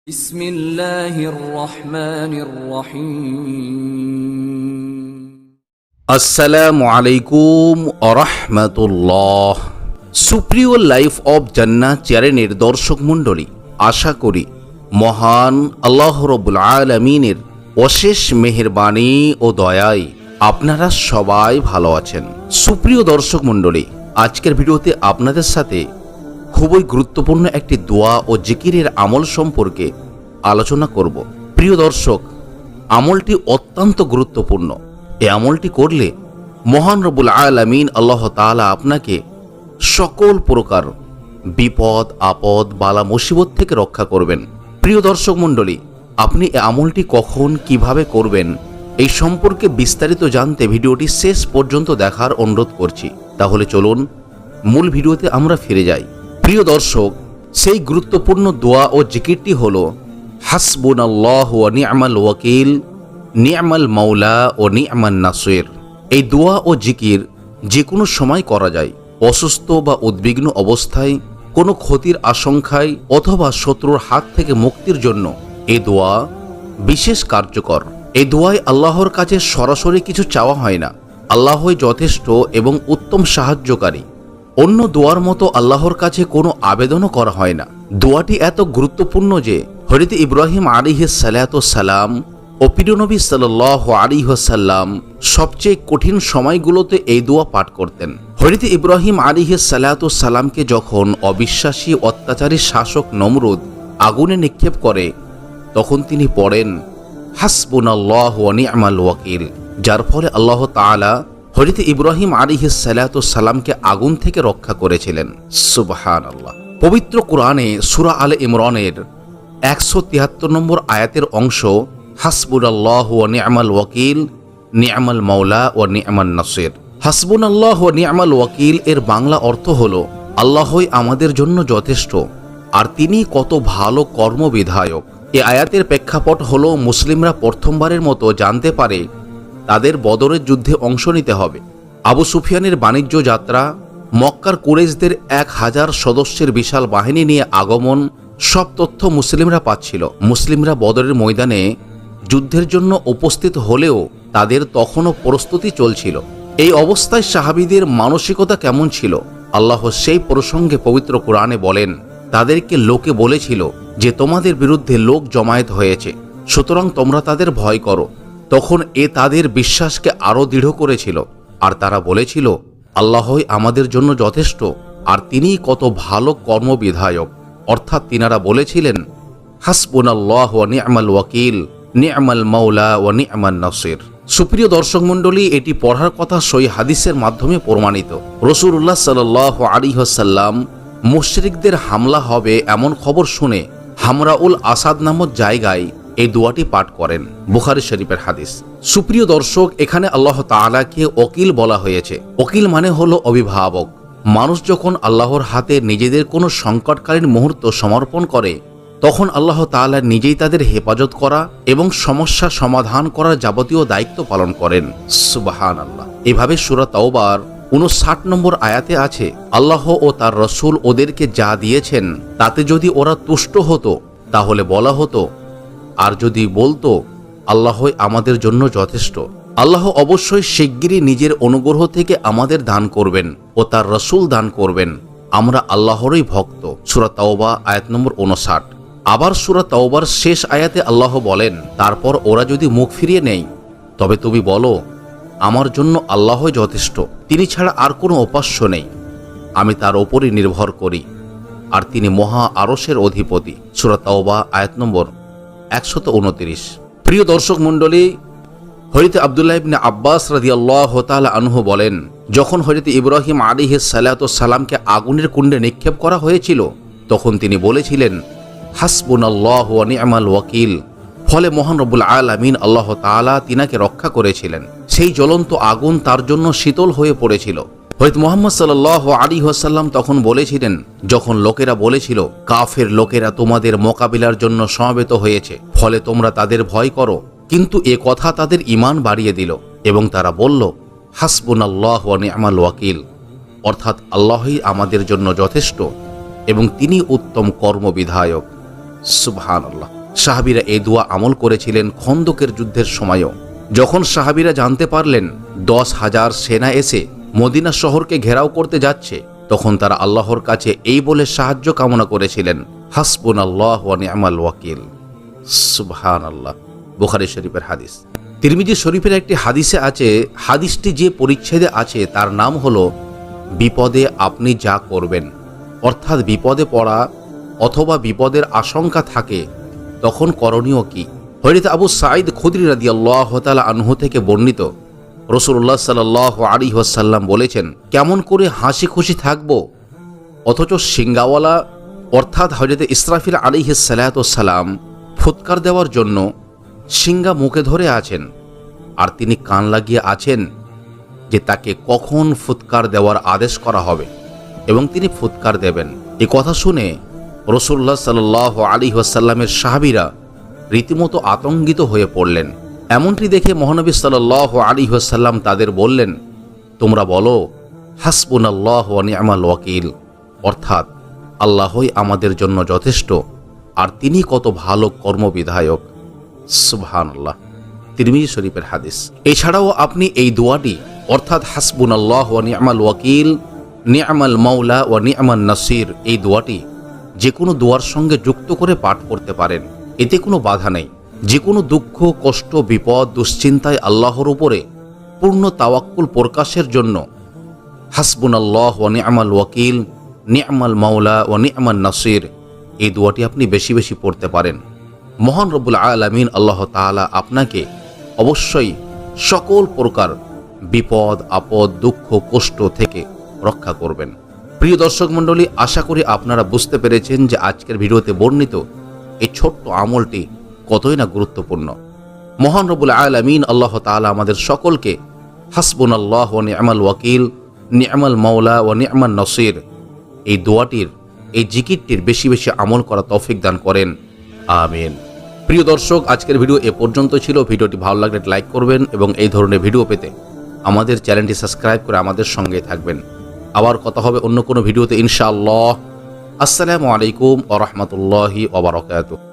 বিসমিল্লাহির রহমানির রহিম। আসসালামু আলাইকুম আরহামাতুল্লাহ। সুপ্রিয় লাইফ অব জান্নাহ চ্যানেলের দর্শক মণ্ডলী, আশা করি মহান আল্লাহ রাব্বুল আলামিনের অশেষ মেহেরবানি ও দয়ায় আপনারা সবাই ভালো আছেন। সুপ্রিয় দর্শক মণ্ডলী, আজকের ভিডিওতে আপনাদের সাথে খুবই গুরুত্বপূর্ণ একটি দোয়া ও জিকিরের আমল সম্পর্কে আলোচনা করব। প্রিয় দর্শক, আমলটি অত্যন্ত গুরুত্বপূর্ণ। এই আমলটি করলে মহান রব্বুল আলামিন আল্লাহ তাআলা আপনাকে সকল প্রকার বিপদ আপদ বালা মুসিবত থেকে রক্ষা করবেন। প্রিয় দর্শক মণ্ডলী, আপনি এই আমলটি কখন কিভাবে করবেন এই সম্পর্কে বিস্তারিত জানতে ভিডিওটি শেষ পর্যন্ত দেখার অনুরোধ করছি। তাহলে চলুন মূল ভিডিওতে আমরা ফিরে যাই। প্রিয় দর্শক, সেই গুরুত্বপূর্ণ দোয়া ও জিকিরটি হলো হাসবুনাল্লাহু ওয়া নি'মাল ওয়াকিল, নি'মাল মাওলা ও নি'মান নাসির। এই দোয়া ও জিকির যে কোনো সময় করা যায়। অসুস্থ বা উদ্বিগ্ন অবস্থায়, কোনো ক্ষতির আশঙ্কায় অথবা শত্রুর হাত থেকে মুক্তির জন্য এই দোয়া বিশেষ কার্যকর। এই দোয়ায় আল্লাহর কাছে সরাসরি কিছু চাওয়া হয় না। আল্লাহই যথেষ্ট এবং উত্তম সাহায্যকারী। অন্য দোয়ার মতো আল্লাহর কাছে কোনো আবেদনও করা হয় না। দোয়াটি এত গুরুত্বপূর্ণ যে হযরত ইব্রাহিম আলাইহিস সালাতু সালাম ও প্রিয় নবী সাল্লাল্লাহু আলাইহি ওয়াসাল্লাম সবচেয়ে কঠিন সময়গুলোতে এই দোয়া পাঠ করতেন। হযরত ইব্রাহিম আলাইহিস সালাতু সালামকে যখন অবিশ্বাসী অত্যাচারী শাসক নমরুদ আগুনে নিক্ষেপ করে, তখন তিনি পড়েন হাসবুনাল্লাহু ওয়া নি'মাল ওয়াকিল, যার ফলে আল্লাহ তাআলা হযরত ইব্রাহিম আলাইহিস সালাতু সালামকে আগুন থেকে রক্ষা করেছিলেন। সুবহানাল্লাহ। পবিত্র কোরআনে সূরা আলে ইমরানের 173 নম্বর আয়াতের অংশ হাসবুনাল্লাহু ওয়া নি'মাল ওয়াকিল, নি'মাল মাওলা ওয়া নি'মান নাসির। হাসবুনাল্লাহু ওয়া নি'মাল ওয়াকিল এর বাংলা অর্থ হলো আল্লাহই আমাদের জন্য যথেষ্ট আর তিনি কত ভালো কর্মবিধায়ক। এই আয়াতের প্রেক্ষাপট হলো মুসলিমরা প্রথমবারের মতো জানতে পারে তাদের বদরের যুদ্ধে অংশ নিতে হবে। আবু সুফিয়ানের বাণিজ্য যাত্রা, মক্কার কুরাইশদের 1000 সদস্যের বিশাল বাহিনী নিয়ে আগমন, সব তথ্য মুসলিমরা পাচ্ছিল। মুসলিমরা বদরের ময়দানে যুদ্ধের জন্য উপস্থিত হলেও তাদের তখনও প্রস্তুতি চলছিল। এই অবস্থায় সাহাবীদের মানসিকতা কেমন ছিল আল্লাহ সেই প্রসঙ্গে পবিত্র কোরআনে বলেন, তাদেরকে লোকে বলেছিল যে তোমাদের বিরুদ্ধে লোক জমায়েত হয়েছে, সুতরাং তোমরা তাদের ভয় করো। তখন তাদের বিশ্বাসকে আরো দৃঢ় করেছিল আর তারা বলেছিল আল্লাহই আমাদের জন্য যথেষ্ট আর তিনিই কত ভালো কর্মবিধায়ক। অর্থাৎ তিনারা বলেছিলেন হাসবুনাল্লাহু ওয়া নি'মাল ওয়াকিল, নি'মাল মাওলা ওয়া নি'মান নাসির। সুপ্রিয় দর্শক মণ্ডলী, এটি পড়ার কথা সহিহ হাদিসের মাধ্যমে প্রমাণিত। রাসূলুল্লাহ সাল্লাল্লাহু আলাইহি ওয়াসাল্লাম মুশরিকদের হামলা হবে এমন খবর শুনে হামরাউল আসাদ নামক জায়গায় এই দোয়াটি পাঠ করেন। বুখারী শরীফের হাদিস। সুপ্রিয় দর্শক, এখানে আল্লাহ তাআলাকে ওকিল বলা হয়েছে। ওকিল মানে হলো অভিভাবক। মানুষ যখন আল্লাহর হাতে নিজেদের কোনো সংকটকালীন মুহূর্ত সমর্পণ করে, তখন আল্লাহ তাআলা নিজেই তাদের হেফাজত করা এবং সমস্যা সমাধান করার যাবতীয় দায়িত্ব পালন করেন। সুবহানাল্লাহ। এভাবে সূরা তাওবার 59 নম্বর আয়াতে আছে, আল্লাহ ও তার রাসূল ওদেরকে যা দিয়েছেন তাতে যদি ওরা তুষ্ট হতো তাহলে বলা হতো, আর যদি বলতো আল্লাহই আমাদের জন্য যথেষ্ট, আল্লাহ অবশ্যই শিগগিরই নিজের অনুগ্রহ থেকে আমাদের দান করবেন ও তার রাসূল দান করবেন, আমরা আল্লাহরই ভক্ত। সূরা তাওবা আয়াত নম্বর 59। আবার সূরা তাওবার শেষ আয়াতে আল্লাহ বলেন, তারপর ওরা যদি মুখ ফিরিয়ে নেয় তবে তুমি বলো আমার জন্য আল্লাহই যথেষ্ট, তিনি ছাড়া আর কোনো উপাস্য নেই, আমি তার ওপরই নির্ভর করি আর তিনি মহা আরশের অধিপতি। সূরা তাওবা আয়াত নম্বর 129। প্রিয় দর্শক মণ্ডলী, হযরত আব্দুল্লাহ ইবনে আব্বাস রাদিয়াল্লাহু তাআলা আনহু বলেন, যখন হযরত ইব্রাহিম আলাইহিস সালাতু সালামকে আগুনের কুণ্ডে নিক্ষেপ করা হয়েছিল, তখন তিনি বলেছিলেন হাসবুনাল্লাহু ওয়া নি'মাল ওয়াকিল। ফলে মহান রব্বুল আলামিন আল্লাহ তাআলা তিনাকে রক্ষা করেছিলেন। সেই জ্বলন্ত আগুন তার জন্য শীতল হয়ে পড়েছিল। হযরত মুহাম্মদ সাল্লাল্লাহু আলাইহি ওয়াসাল্লাম তখন বলেছিলেন, যখন লোকেরা বলেছিল কাফের লোকেরা তোমাদের মোকাবিলার জন্য সমবেত হয়েছে, ফলে তোমরা তাদের ভয় করো, কিন্তু এ কথা তাদের ঈমান বাড়িয়ে দিল এবং তারা বলল হাসবুনাল্লাহু ওয়া নি'মাল ওয়াকিল, অর্থাৎ আল্লাহই আমাদের জন্য যথেষ্ট এবং তিনি উত্তম কর্মবিধায়ক। সুবহানাল্লাহ। সাহাবীরা এই দোয়া আমল করেছিলেন খন্দকের যুদ্ধের সময়ও। যখন সাহাবীরা জানতে পারলেন 10,000 সেনা এসে মদিনা শহরকে ঘেরাও করতে যাচ্ছে, তখন তারা আল্লাহর কাছে এই বলে সাহায্য কামনা করেছিলেন, হাসবুনাল্লাহু ওয়া নি'মাল ওয়াকিল। সুবহানাল্লাহ। বুখারী শরীফের হাদিস। তিরমিজি শরীফের একটি হাদিসে আছে, হাদিসটি যে পরিচ্ছেদে আছে তার নাম হলো বিপদে আপনি যা করবেন। অর্থাৎ বিপদে পড়া অথবা বিপদের আশঙ্কা থাকে তখন করণীয় কি। হযরত আবু সাঈদ খুদরী রাদিয়াল্লাহু তাআলা আনহু থেকে বর্ণিত, রাসূলুল্লাহ সাল্লাল্লাহু আলাইহি ওয়াসাল্লাম বলেছেন, কেমন করে হাসি খুশি থাকব অথচ সিংগাওয়ালা অর্থাৎ হযরত ইসরাফিল আলাইহিস সালাতু ওয়াস সালাম ফুৎকার দেওয়ার জন্য সিংহা মুখে ধরে আছেন, আর তিনি কান লাগিয়ে আছেন যে তাকে কখন ফুৎকার দেওয়ার আদেশ করা হবে এবং তিনি ফুৎকার দেবেন। এই কথা শুনে রাসূলুল্লাহ সাল্লাল্লাহু আলাইহি ওয়াসাল্লামের সাহাবীরা রীতিমতো আতঙ্কিত হয়ে পড়লেন। এমনটি দেখে মহানবী সাল্লাল্লাহু আলাইহি ওয়াসাল্লাম তাদের বললেন, তোমরা বলো হাসবুনাল্লাহু ওয়া নি'মাল ওয়াকিল, অর্থাৎ আল্লাহই আমাদের জন্য যথেষ্ট আর তিনি কত ভালো কর্মবিধায়ক। সুবহানাল্লাহ। তিরমিজি শরীফের হাদিস। এছাড়াও আপনি এই দোয়াটি অর্থাৎ হাসবুনাল্লাহু ওয়া নি'মাল ওয়াকিল, নি'মাল মাওলা ওয়া নি'মান নাসির, এই দোয়াটি যে কোনো দোয়ার সঙ্গে যুক্ত করে পাঠ করতে পারেন। এতে কোনো বাধা নেই। যে কোনো দুঃখ, কষ্ট, বিপদ, দুশ্চিন্তায় আল্লাহর উপরে পূর্ণ তাওয়াক্কুল প্রকাশের জন্য হাসবুনাল্লাহু ওয়া নি'মাল ওয়াকিল, নি'মাল মাওলা ওয়া নি'মান নাসির এই দোয়াটি আপনি বেশি বেশি পড়তে পারেন। মহান রব্বুল আলামিন আল্লাহ তাআলা আপনাকে অবশ্যই সকল প্রকার বিপদ, আপদ, দুঃখ, কষ্ট থেকে রক্ষা করবেন। প্রিয় দর্শক মণ্ডলী, আশা করি আপনারা বুঝতে পেরেছেন যে আজকের ভিডিওতে বর্ণিত এই ছোট্ট আমলটি কতই না গুরুত্বপূর্ণ। মহান রব্বুল আলামিন আল্লাহ তাআলা আমাদের সকলকে হাসবুনাল্লাহু ওয়া নি'মাল ওয়াকিল, নি'মাল মাওলা ওয়া নি'মান নাসির এই দোয়াটির, এই জিকিরটির বেশি বেশি আমল করা তৌফিক দান করেন, আমিন। প্রিয় দর্শক, আজকের ভিডিও এ পর্যন্ত ছিল। ভিডিওটি ভালো লাগলে লাইক করবেন এবং এই ধরনের ভিডিও পেতে আমাদের চ্যানেলটি সাবস্ক্রাইব করে আমাদের সঙ্গে থাকবেন। আবার কথা হবে অন্য কোনো ভিডিওতে ইনশাআল্লাহ। আসসালামু আলাইকুম ওয়া রাহমাতুল্লাহি ওয়া বারাকাতুহু।